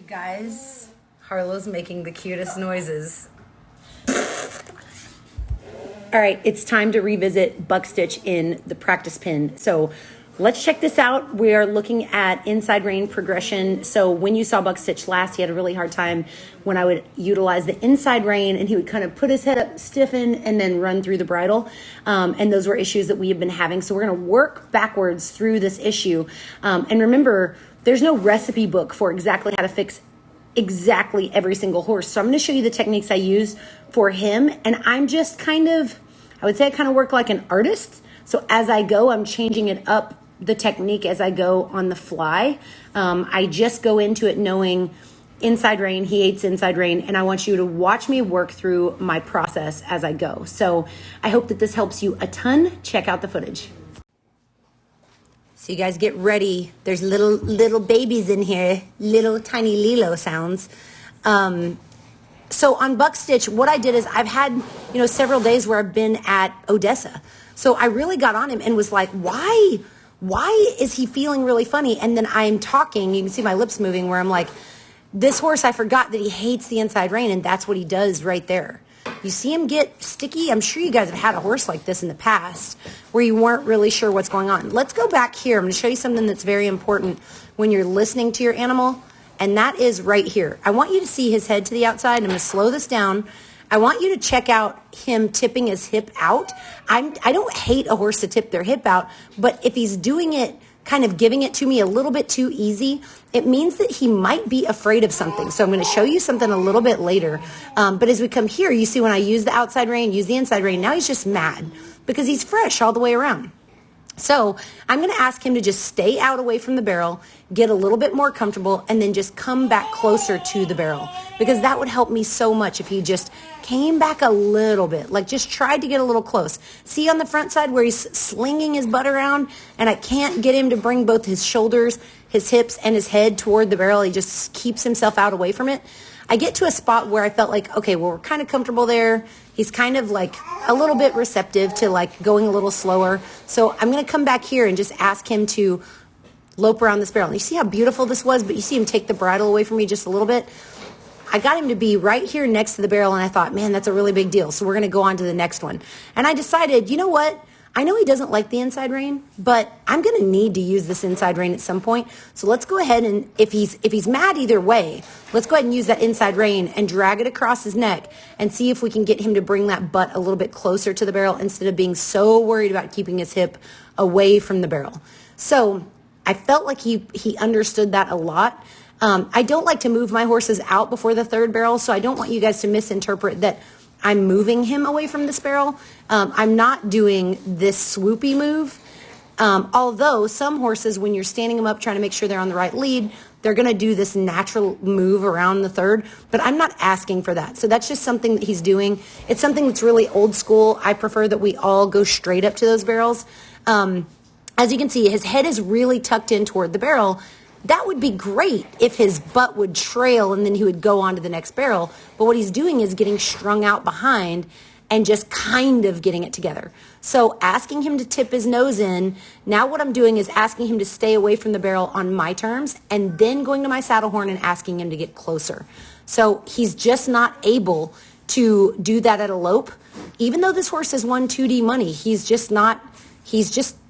Guys, Harlow's making the cutest noises. All right, it's time to revisit buck stitch in the practice pin. So let's check this out. We are looking at inside rein progression. So when you saw buck stitch last, he had a really hard time when I would utilize the inside rein, and he would kind of put his head up, stiffen, and then run through the bridle. And those were issues that we have been having. So we're gonna work backwards through this issue. And remember, there's no recipe book for exactly how to fix exactly every single horse. So I'm going to show you the techniques I use for him. And I'm just I would say I kind of work like an artist. So as I go, I'm changing it up, the technique as I go on the fly. I just go into it knowing inside rein, he hates inside rein, and I want you to watch me work through my process as I go. So I hope that this helps you a ton. Check out the footage. So you guys get ready. There's little babies in here, little tiny Lilo sounds. So on buck stitch, what I did is I've had, several days where I've been at Odessa. So I really got on him and was like, why is he feeling really funny? And then I'm talking, you can see my lips moving, where I'm like, this horse, I forgot that he hates the inside rein, and that's what he does right there. You see him get sticky? I'm sure you guys have had a horse like this in the past where you weren't really sure what's going on. Let's go back here. I'm going to show you something that's very important when you're listening to your animal, and that is right here. I want you to see his head to the outside. I'm going to slow this down. I want you to check out him tipping his hip out. I don't hate a horse to tip their hip out, but if he's doing it, kind of giving it to me a little bit too easy, it means that he might be afraid of something. So I'm going to show you something a little bit later. But as we come here, you see when I use the outside rein, use the inside rein, now he's just mad because he's fresh all the way around. So I'm going to ask him to just stay out away from the barrel, get a little bit more comfortable, and then just come back closer to the barrel, because that would help me so much if he just came back a little bit, like just tried to get a little close. See on the front side where he's slinging his butt around, and I can't get him to bring both his shoulders, his hips, and his head toward the barrel. He just keeps himself out away from it. I get to a spot where I felt like, okay, well, we're kind of comfortable there. He's kind of like a little bit receptive to like going a little slower. So I'm going to come back here and just ask him to lope around this barrel. And you see how beautiful this was, but you see him take the bridle away from me just a little bit. I got him to be right here next to the barrel, and I thought, man, that's a really big deal. So we're going to go on to the next one. And I decided, you know what? I know he doesn't like the inside rein, but I'm going to need to use this inside rein at some point. So let's go ahead and if he's mad either way, let's go ahead and use that inside rein and drag it across his neck and see if we can get him to bring that butt a little bit closer to the barrel instead of being so worried about keeping his hip away from the barrel. So I felt like he understood that a lot. I don't like to move my horses out before the third barrel, so I don't want you guys to misinterpret that I'm moving him away from this barrel. I'm not doing this swoopy move. Although some horses, when you're standing them up trying to make sure they're on the right lead, they're going to do this natural move around the third, but I'm not asking for that. So that's just something that he's doing. It's something that's really old school. I prefer that we all go straight up to those barrels. As you can see, his head is really tucked in toward the barrel. That would be great if his butt would trail and then he would go on to the next barrel. But what he's doing is getting strung out behind and just kind of getting it together. So asking him to tip his nose in, now what I'm doing is asking him to stay away from the barrel on my terms, and then going to my saddle horn and asking him to get closer. So he's just not able to do that at a lope. Even though this horse has won 2D money, he's just,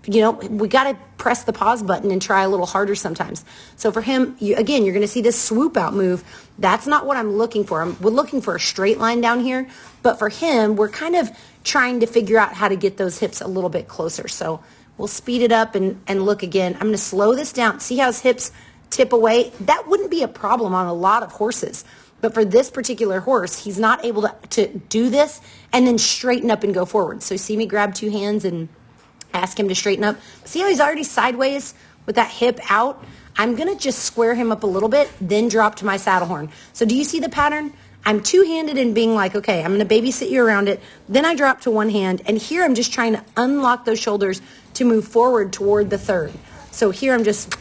we got to press the pause button and try a little harder sometimes. So for him, you're going to see this swoop out move. That's not what I'm looking for. We're looking for a straight line down here. But for him, we're kind of trying to figure out how to get those hips a little bit closer. So we'll speed it up and look again. I'm going to slow this down. See how his hips tip away? That wouldn't be a problem on a lot of horses. But for this particular horse, he's not able to do this and then straighten up and go forward. So see me grab two hands and ask him to straighten up. See how he's already sideways with that hip out? I'm going to just square him up a little bit, then drop to my saddle horn. So do you see the pattern? I'm two-handed and being like, okay, I'm going to babysit you around it. Then I drop to one hand, and here I'm just trying to unlock those shoulders to move forward toward the third. So here I'm just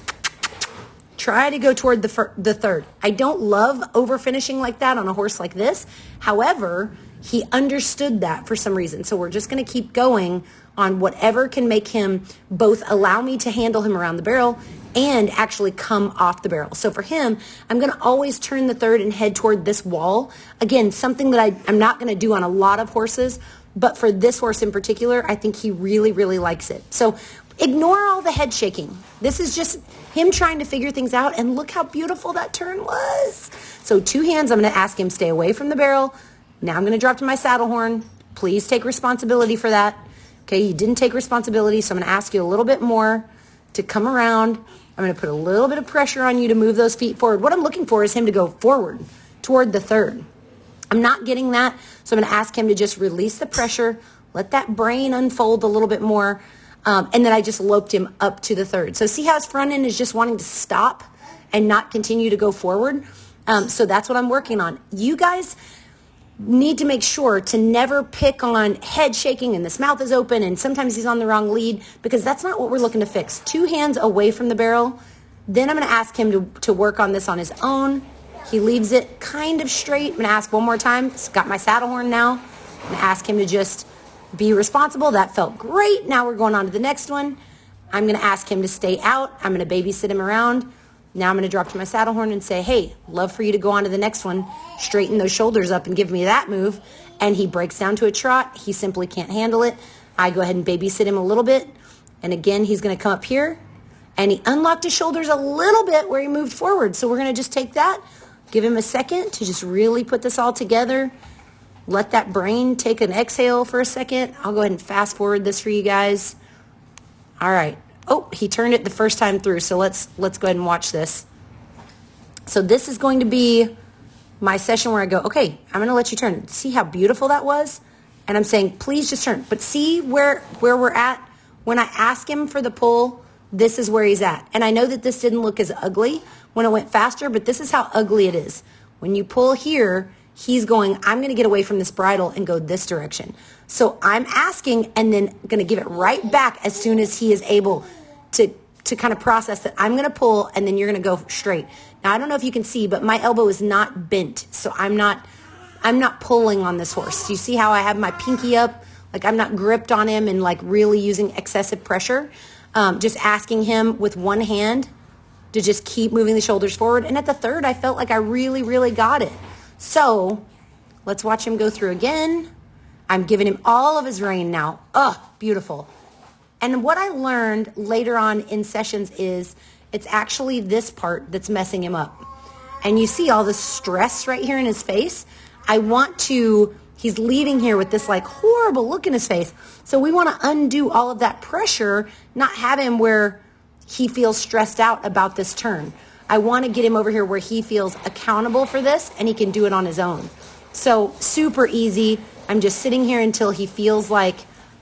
try to go toward the third. I don't love over-finishing like that on a horse like this. However, he understood that for some reason. So we're just going to keep going on whatever can make him both allow me to handle him around the barrel and actually come off the barrel. So for him, I'm going to always turn the third and head toward this wall. Again, something that I'm not going to do on a lot of horses, but for this horse in particular, I think he really, really likes it. So ignore all the head shaking. This is just him trying to figure things out, and look how beautiful that turn was. So 2 hands, I'm going to ask him stay away from the barrel. Now I'm going to drop to my saddle horn. Please take responsibility for that. Okay, you didn't take responsibility, so I'm going to ask you a little bit more to come around. I'm going to put a little bit of pressure on you to move those feet forward. What I'm looking for is him to go forward toward the third. I'm not getting that, so I'm going to ask him to just release the pressure, let that brain unfold a little bit more, and then I just loped him up to the third. So see how his front end is just wanting to stop and not continue to go forward? So that's what I'm working on. You guys need to make sure to never pick on head shaking and this mouth is open and sometimes he's on the wrong lead, because that's not what we're looking to fix. 2 hands away from the barrel. Then I'm going to ask him to work on this on his own. He leaves it kind of straight. I'm going to ask one more time. It's got my saddle horn now. I'm going to ask him to just be responsible. That felt great. Now we're going on to the next one. I'm going to ask him to stay out. I'm going to babysit him around. Now I'm going to drop to my saddle horn and say, hey, love for you to go on to the next one. Straighten those shoulders up and give me that move. And he breaks down to a trot. He simply can't handle it. I go ahead and babysit him a little bit. And again, he's going to come up here. And he unlocked his shoulders a little bit where he moved forward. So we're going to just take that, give him a second to just really put this all together. Let that brain take an exhale for a second. I'll go ahead and fast forward this for you guys. All right. Oh, he turned it the first time through, so let's go ahead and watch this. So this is going to be my session where I go, okay, I'm going to let you turn. See how beautiful that was? And I'm saying, please just turn. But see where we're at? When I ask him for the pull, this is where he's at. And I know that this didn't look as ugly when it went faster, but this is how ugly it is. When you pull here, he's going, I'm going to get away from this bridle and go this direction. So I'm asking and then going to give it right back as soon as he is able to kind of process that I'm going to pull and then you're going to go straight. Now, I don't know if you can see, but my elbow is not bent. So I'm not pulling on this horse. You see how I have my pinky up? Like I'm not gripped on him and like really using excessive pressure. Just asking him with one hand to just keep moving the shoulders forward. And at the third, I felt like I really, really got it. So let's watch him go through again. I'm giving him all of his rein now. Oh, beautiful. And what I learned later on in sessions is it's actually this part that's messing him up. And you see all the stress right here in his face. He's leaving here with this like horrible look in his face. So we want to undo all of that pressure, not have him where he feels stressed out about this turn. I want to get him over here where he feels accountable for this and he can do it on his own. So super easy. I'm just sitting here until he feels like,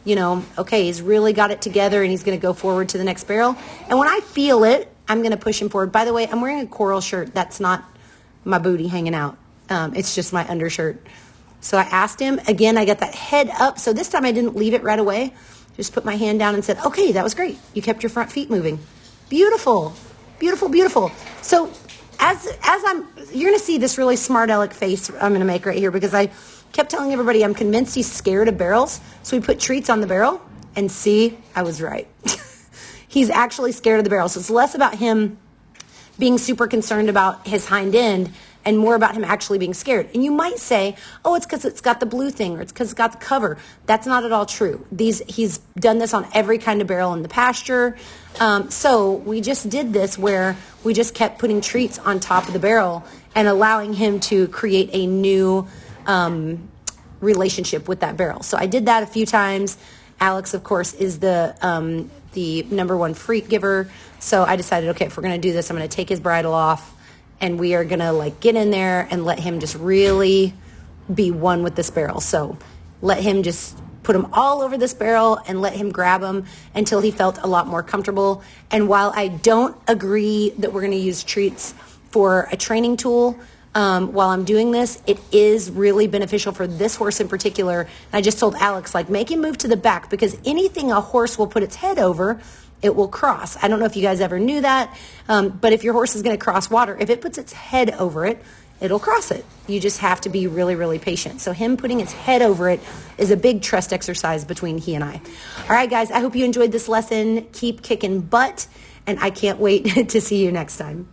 okay, he's really got it together and he's going to go forward to the next barrel. And when I feel it, I'm going to push him forward. By the way, I'm wearing a coral shirt. That's not my booty hanging out. It's just my undershirt. So I asked him, again, I got that head up. So this time I didn't leave it right away. Just put my hand down and said, okay, that was great. You kept your front feet moving. Beautiful, beautiful, beautiful. So you're going to see this really smart aleck face I'm going to make right here because I kept telling everybody I'm convinced he's scared of barrels. So we put treats on the barrel and see, I was right. He's actually scared of the barrel. So it's less about him being super concerned about his hind end and more about him actually being scared. And you might say, oh, it's because it's got the blue thing or it's because it's got the cover. That's not at all true. He's done this on every kind of barrel in the pasture. So we just did this where we just kept putting treats on top of the barrel and allowing him to create a new relationship with that barrel. So I did that a few times. Alex, of course, is the number one freak giver. So I decided, okay, if we're going to do this, I'm going to take his bridle off and we are going to get in there and let him just really be one with this barrel. So let him just put him all over this barrel and let him grab him until he felt a lot more comfortable. And while I don't agree that we're going to use treats for a training tool, while I'm doing this, it is really beneficial for this horse in particular. And I just told Alex, make him move to the back because anything a horse will put its head over, it will cross. I don't know if you guys ever knew that, but if your horse is going to cross water, if it puts its head over it, it'll cross it. You just have to be really, really patient. So him putting his head over it is a big trust exercise between he and I. All right, guys, I hope you enjoyed this lesson. Keep kicking butt. and I can't wait to see you next time.